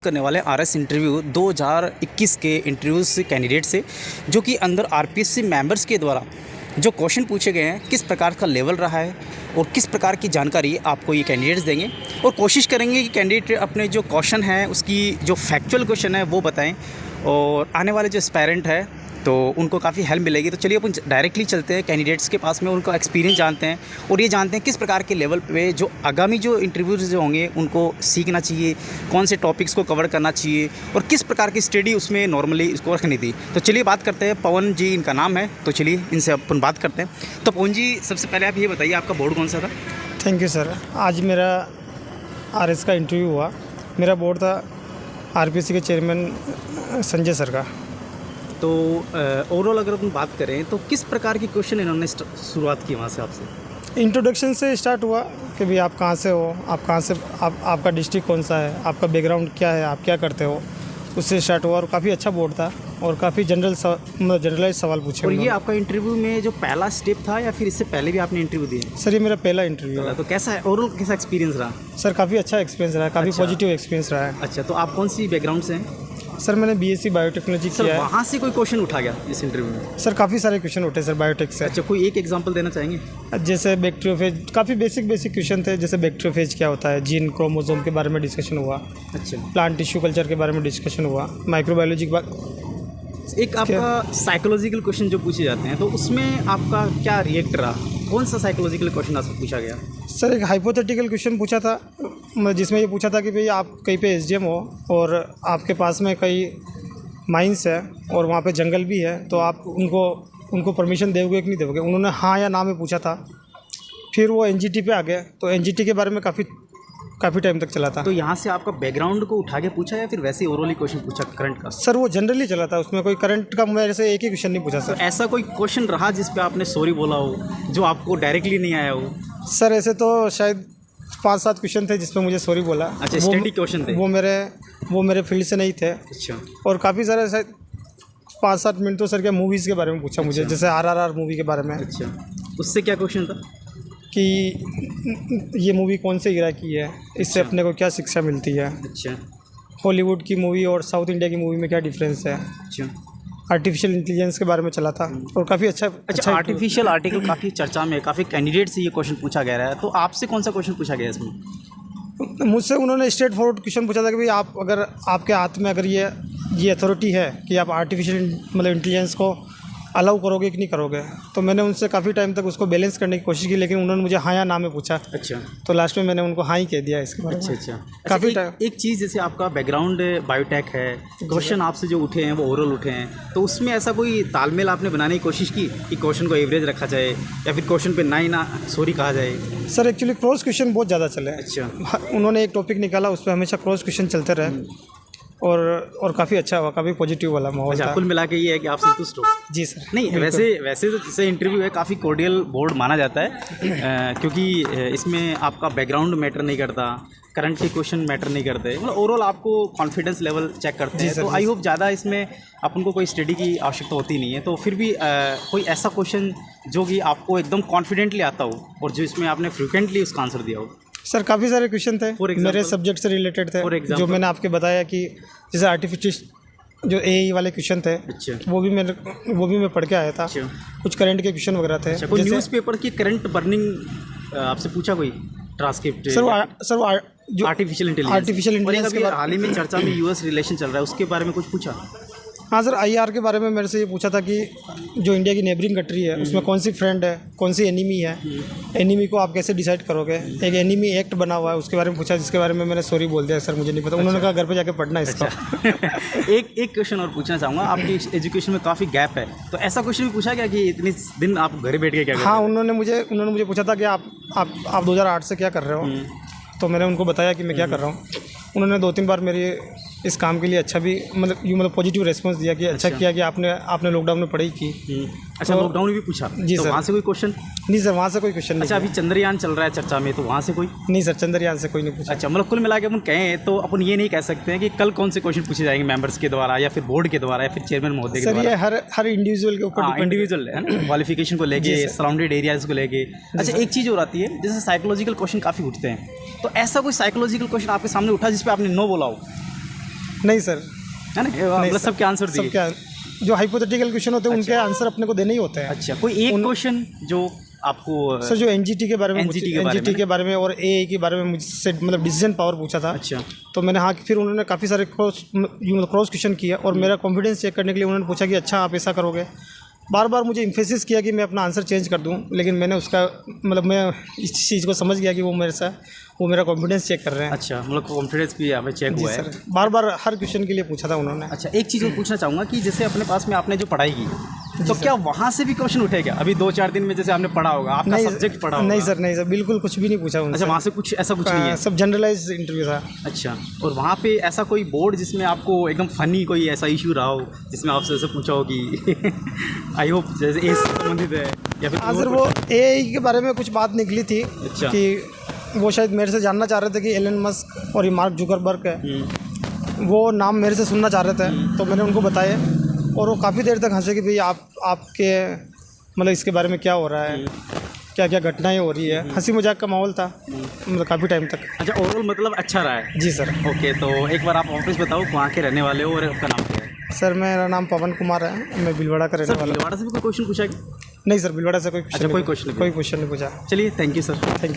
करने वाले RS interview 2021 के इंटरव्यूज से कैंडिडेट से जो कि अंदर आरपीएससी मेंबर्स के द्वारा जो क्वेश्चन पूछे गए हैं, किस प्रकार का लेवल रहा है और किस प्रकार की जानकारी आपको ये कैंडिडेट्स देंगे और कोशिश करेंगे कि कैंडिडेट अपने जो क्वेश्चन है उसकी जो फैक्चुअल क्वेश्चन है वो बताएं और आने वाले जो एस्पायरेंट है तो उनको काफ़ी हेल्प मिलेगी। तो चलिए अपन डायरेक्टली चलते हैं कैंडिडेट्स के पास में, उनका एक्सपीरियंस जानते हैं और ये जानते हैं किस प्रकार के लेवल पे जो आगामी जो इंटरव्यूज़ जो होंगे उनको सीखना चाहिए, कौन से टॉपिक्स को कवर करना चाहिए और किस प्रकार की स्टडी उसमें नॉर्मली इसको रखनी थी। तो चलिए बात करते हैं। पवन जी इनका नाम है, तो चलिए इनसे अपन बात करते हैं। तो पवन जी, सबसे पहले आप ये बताइए आपका बोर्ड कौन सा था? Thank you sir. आज मेरा आरएस का इंटरव्यू हुआ। मेरा बोर्ड था आरपीएससी के चेयरमैन संजय सर का। तो ओवरऑल अगर अपन बात करें तो किस प्रकार के क्वेश्चन इन्होंने शुरुआत की वहाँ से आपसे? इंट्रोडक्शन से स्टार्ट हुआ कि भाई आप कहाँ से हो, आप कहाँ से, आपका डिस्ट्रिक्ट कौन सा है, आपका बैकग्राउंड क्या है, आप क्या करते हो, उससे स्टार्ट हुआ और काफ़ी अच्छा बोर्ड था और काफ़ी जनरलाइज सवाल पूछे। और ये आपका इंटरव्यू में जो पहला स्टेप था या फिर इससे पहले भी आपने इंटरव्यू दिया? सर ये मेरा पहला इंटरव्यू है। तो कैसा है ओवरऑल, कैसा एक्सपीरियंस रहा? सर काफ़ी अच्छा एक्सपीरियंस रहा है, काफ़ी अच्छा। पॉजिटिव एक्सपीरियंस रहा है। अच्छा, तो आप कौन सी बैकग्राउंड से हैं? सर मैंने बीएससी बायोटेक्नोलॉजी सर किया है। वहाँ से कोई क्वेश्चन उठा गया इस इंटरव्यू में? सर काफ़ी सारे क्वेश्चन उठे सर बायोटेक से। अच्छा, कोई एक एग्जांपल देना चाहेंगे? जैसे बैक्टीरियोफेज, काफ़ी बेसिक क्वेश्चन थे। जैसे बैक्टीरियोफेज क्या होता है, जीन क्रोमोसोम के बारे में डिस्कशन हुआ, अच्छा, प्लांट टिश्यू कल्चर के बारे में डिस्कशन हुआ, माइक्रोबायोलॉजी के बारे। एक आपका साइकोलॉजिकल क्वेश्चन जो पूछे जाते हैं तो उसमें आपका क्या रिएक्ट रहा? कौन सा साइकोलॉजिकल क्वेश्चन आपसे पूछा गया? सर एक हाइपोथेटिकल क्वेश्चन पूछा था, जिसमें ये पूछा था कि भाई आप कहीं पे एसडीएम हो और आपके पास में कई माइंस है और वहाँ पे जंगल भी है, तो आप उनको परमिशन दोगे कि नहीं दोगे? उन्होंने हाँ या ना में पूछा था। फिर वो एनजीटी पे आ गए, तो एनजीटी के बारे में काफ़ी टाइम तक चला था। तो यहाँ से आपका बैकग्राउंड को उठा के पूछा या फिर वैसे ओवरऑल क्वेश्चन पूछा करंट का? सर वो जनरली चला था, उसमें कोई करंट का मेरे से एक ही क्वेश्चन नहीं पूछा तो सर। ऐसा कोई क्वेश्चन रहा जिस पे आपने सॉरी बोला हो, जो आपको डायरेक्टली नहीं आया हो? सर ऐसे तो शायद 5-7 क्वेश्चन थे जिसमें मुझे सॉरी बोला। अच्छा, स्टैंडिंग क्वेश्चन थे? वो मेरे फील्ड से नहीं थे। अच्छा, और काफ़ी सारे शायद 5-7 मिनट तो सर क्या मूवीज़ के बारे में पूछा मुझे, जैसे आरआरआर मूवी के बारे में। अच्छा, उससे क्या क्वेश्चन था? कि ये मूवी कौन से ईरा की है, इससे अपने को क्या शिक्षा मिलती है, अच्छा हॉलीवुड की मूवी और साउथ इंडिया की मूवी में क्या डिफरेंस है। अच्छा आर्टिफिशियल इंटेलिजेंस के बारे में चला था और काफ़ी अच्छा आर्टिफिशियल आर्टिकल काफ़ी चर्चा में, काफ़ी कैंडिडेट से ये क्वेश्चन पूछा गया है। तो आपसे कौन सा क्वेश्चन पूछा गया इसमें? मुझसे उन्होंने स्ट्रेट फॉरवर्ड क्वेश्चन पूछा था कि भाई आप अगर आपके हाथ में अगर ये अथॉरिटी है कि आप आर्टिफिशियल इंटेलिजेंस को अलाउ करोगे कि नहीं करोगे। तो मैंने उनसे काफ़ी टाइम तक उसको बैलेंस करने की कोशिश की, लेकिन उन्होंने मुझे हाँ या ना में पूछा। अच्छा, तो लास्ट में मैंने उनको हाँ ही कह दिया इसके बारे में। अच्छा। काफ़ी एक चीज़, जैसे आपका बैकग्राउंड बायोटेक है, क्वेश्चन आपसे जो उठे हैं वो ओवरऑल उठे हैं, तो उसमें ऐसा कोई तालमेल आपने बनाने की कोशिश की कि क्वेश्चन को एवरेज रखा जाए या फिर क्वेश्चन पे ना सॉरी कहा जाए? सर एक्चुअली क्रॉस क्वेश्चन बहुत ज़्यादा चले। अच्छा, उन्होंने एक टॉपिक निकाला, उस पर हमेशा क्रॉस क्वेश्चन चलते रहे और काफ़ी अच्छा हुआ, काफ़ी पॉजिटिव वाला माहौल था। कुल मिला के ये है कि आप संतुष्ट हो? जी सर। नहीं, वैसे तो जैसे इंटरव्यू है काफ़ी कोर्डियल बोर्ड माना जाता है क्योंकि इसमें आपका बैकग्राउंड मैटर नहीं करता, करंट के क्वेश्चन मैटर नहीं करते, मतलब ओवरऑल आपको कॉन्फिडेंस लेवल चेक करते हैं। तो आई होप ज़्यादा इसमें अपन को कोई स्टडी की आवश्यकता होती नहीं है। तो फिर भी कोई ऐसा क्वेश्चन जो कि आपको एकदम कॉन्फिडेंटली आता हो और जो इसमें आपने फ्रिक्वेंटली उसका आंसर दिया हो? सर काफ़ी सारे क्वेश्चन थे मेरे सब्जेक्ट से रिलेटेड थे, जो मैंने आपके बताया कि जैसे आर्टिफिशियल जो एआई वाले क्वेश्चन थे। अच्छा, वो भी मैं पढ़ के आया था। अच्छा, कुछ करंट के क्वेश्चन वगैरह थे। अच्छा, कोई न्यूज़पेपर की करंट बर्निंग आपसे पूछा कोई ट्रांसक्रिप्ट? सर जो आर्टिफिशियल इंटेलिजेंस के हाल ही में चर्चा में यूएस रिलेशन चल रहा है, उसके बारे में कुछ पूछा? हाँ सर, आईआर के बारे में मेरे से ये पूछा था कि जो इंडिया की नेबरिंग कंट्री है उसमें कौन सी फ्रेंड है, कौन सी एनिमी है, एनिमी को आप कैसे डिसाइड करोगे। एक एनिमी एक्ट बना हुआ है, उसके बारे में पूछा, जिसके बारे में मैंने सॉरी बोल दिया सर मुझे नहीं पता। उन्होंने कहा घर पे जाके पढ़ना इसका। एक क्वेश्चन और पूछना चाहूँगा, आपकी एजुकेशन में काफ़ी गैप है, तो ऐसा क्वेश्चन भी पूछा गया कि इतने दिन आप घर बैठ के क्या कर रहे हो? हाँ, उन्होंने मुझे पूछा था कि आप 2008 से क्या कर रहे हो। तो मैंने उनको बताया कि मैं क्या कर रहा हूँ। उन्होंने 2-3 बार मेरी इस काम के लिए अच्छा भी मतलब पॉजिटिव रेस्पॉन्स दिया कि अच्छा किया कि आपने लॉकडाउन में पढ़ाई की। अच्छा, लॉकडाउन में भी पूछा? जी तो सर। वहाँ से कोई क्वेश्चन? नहीं सर, वहाँ से कोई क्वेश्चन नहीं। अच्छा, अभी चंद्रयान चल रहा है चर्चा में, तो वहाँ से कोई? नहीं सर, चंद्रयान से कोई नहीं पूछा। अच्छा, मतलब कुल मिला के अपन कहें तो अपन ये नहीं कह सकते हैं कि कल कौन से क्वेश्चन पूछे जाएंगे मेंबर्स के द्वारा या फिर बोर्ड के द्वारा या फिर चेयरमैन महोदय के द्वारा? सर ये हर इंडिविजुअल के ऊपर इंडिविजुअल है ना, क्वालिफिकेशन को लेके, सराउंडेड एरियाज को लेके। अच्छा, एक चीज़ और आती है, जैसे साइकोलॉजिकल क्वेश्चन काफ़ी उठते हैं, तो ऐसा कोई साइकोलॉजिकल क्वेश्चन आपके सामने उठा जिस पे आपने नो बोला हो? नहीं सर, है ना, मतलब सर, सबके आंसर दिए। सबके जो हाइपोथेटिकल क्वेश्चन होते हैं उनके आंसर अपने को देने ही होते हैं। अच्छा, कोई एक क्वेश्चन जो आपको सर जो एनजीटी के बारे में NGT के बारे में और एए के बारे में मुझसे मतलब डिसीजन पावर पूछा था। अच्छा, तो मैंने हाँ, फिर उन्होंने काफ़ी सारे क्रॉस क्वेश्चन किया और मेरा कॉन्फिडेंस चेक करने के लिए उन्होंने पूछा कि अच्छा आप ऐसा करोगे। बार बार मुझे इम्फेसिस किया कि मैं अपना आंसर चेंज कर दूं, लेकिन मैंने उसका मतलब मैं इस चीज़ को समझ गया कि वो मेरा कॉन्फिडेंस चेक कर रहे हैं। अच्छा, मतलब कॉन्फिडेंस भी यहाँ पे चेक जी हुआ है। सर, बार बार हर क्वेश्चन के लिए पूछा था उन्होंने। अच्छा, एक चीज़ मैं पूछना चाहूँगा कि जैसे अपने पास में आपने जो पढ़ाई की, तो क्या वहाँ से भी क्वेश्चन उठे क्या? अभी 2-4 दिन में जैसे आपने पढ़ा होगा, आपका सब्जेक्ट पढ़ा होगा। नहीं सर, बिल्कुल कुछ भी नहीं पूछा उनसे। अच्छा, वहाँ से कुछ ऐसा कुछ नहीं है? सब जनरलाइज इंटरव्यू था। अच्छा, और वहाँ पे ऐसा कोई बोर्ड जिसमें आपको एकदम फनी कोई ऐसा इशू रहा हो जिसमें आपसे ऐसे पूछा हो कि आई होप जैसे एज से संबंधित है या फिर हाँ सर, वो एआई के बारे में कुछ बात निकली थी। अच्छा। कि वो शायद मेरे से जानना चाह रहे थे कि एलन मस्क और ये मार्क जुकरबर्ग है, वो नाम मेरे से सुनना चाह रहे थे। तो मैंने उनको बताया और वो काफ़ी देर तक हंसे कि भाई आपके मतलब इसके बारे में क्या हो रहा है, क्या क्या घटनाएं हो रही है। हंसी मजाक का माहौल था मतलब काफ़ी टाइम तक। अच्छा, ओवरऑल मतलब अच्छा रहा है। जी सर। ओके, तो एक बार आप ऑफिस बताओ कहाँ के रहने वाले हो और आपका नाम क्या है? सर मेरा नाम पवन कुमार है, मैं भीलवाड़ा का रहने वाला हूँ। भीलवाड़ा से भी कोई क्वेश्चन पूछा है? नहीं सर, भीलवाड़ा से कोई अच्छा, कोई क्वेश्चन नहीं पूछा। चलिए, thank you sir. Thank you.